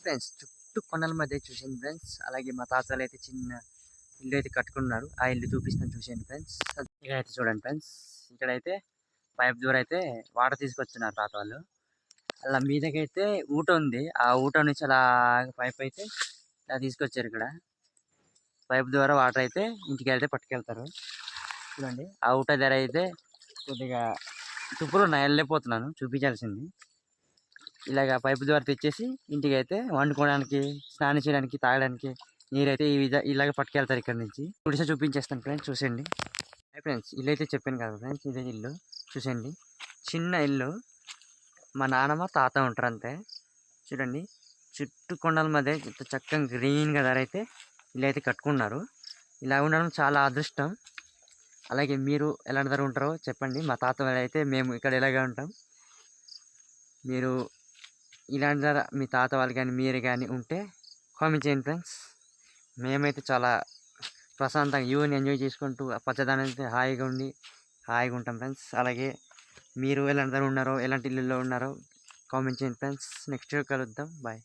Friends చుట్టూ కొండల మధ్య చూసాను ఫ్రెండ్స్. అలాగే మా తాతలు అయితే చిన్న ఇల్లు అయితే కట్టుకున్నారు. ఆ ఇల్లు చూపిస్తాను చూసాను ఫ్రెండ్స్. ఇక్కడైతే చూడండి ఫ్రెండ్స్, ఇక్కడైతే పైప్ ద్వారా అయితే వాటర్ తీసుకొచ్చున్నారు తాత వాళ్ళు. అలా మీదకైతే ఊట ఉంది. ఆ ఊట నుంచి అలా పైప్ అయితే ఇలా తీసుకొచ్చారు. ఇక్కడ పైప్ ద్వారా వాటర్ అయితే ఇంటికి అయితే పట్టుకెళ్తారు. చూడండి ఆ ఊట ధర అయితే కొద్దిగా తుప్పులు ఉన్నాయి, వెళ్ళిపోతున్నాను చూపించాల్సింది. ఇలాగ పైపు ద్వారా తెచ్చేసి ఇంటికి అయితే వండుకోవడానికి, స్నానం చేయడానికి, తాగడానికి నీరైతే ఇలాగ పట్టుకెళ్తారు ఇక్కడ నుంచి. గుడిసె చూపించేస్తాను ఫ్రెండ్స్, చూసేయండి. ఫ్రెండ్స్ ఇల్లు అయితే చెప్పాను కదా ఫ్రెండ్స్, ఇదే ఇల్లు చూసేయండి. చిన్న ఇల్లు, మా నాన్నమ్మ తాత ఉంటారు అంతే. చూడండి చుట్టూ కొండల మధ్య చక్కగా గ్రీన్గా ధర అయితే ఇల్లు అయితే కట్టుకున్నారు. ఇలా ఉండడం చాలా అదృష్టం. అలాగే మీరు ఎలాంటి ధర ఉంటారో చెప్పండి. మా తాత అయితే మేము ఇక్కడ ఇలాగే ఉంటాం. మీరు ఇలాంటి ధర మీ తాత వాళ్ళు కానీ మీరు కానీ ఉంటే కామెంట్ చేయండి ఫ్రెండ్స్. మేమైతే చాలా ప్రశాంతంగా యూని ఎంజాయ్ చేసుకుంటూ పచ్చదనం అయితే హాయిగా ఉంటాం ఫ్రెండ్స్. అలాగే మీరు ఎలాంటి ధర ఉన్నారో, ఎలాంటి ఇల్లులో ఉన్నారో కామెంట్ చేయండి ఫ్రెండ్స్. నెక్స్ట్ కలుద్దాం. బాయ్.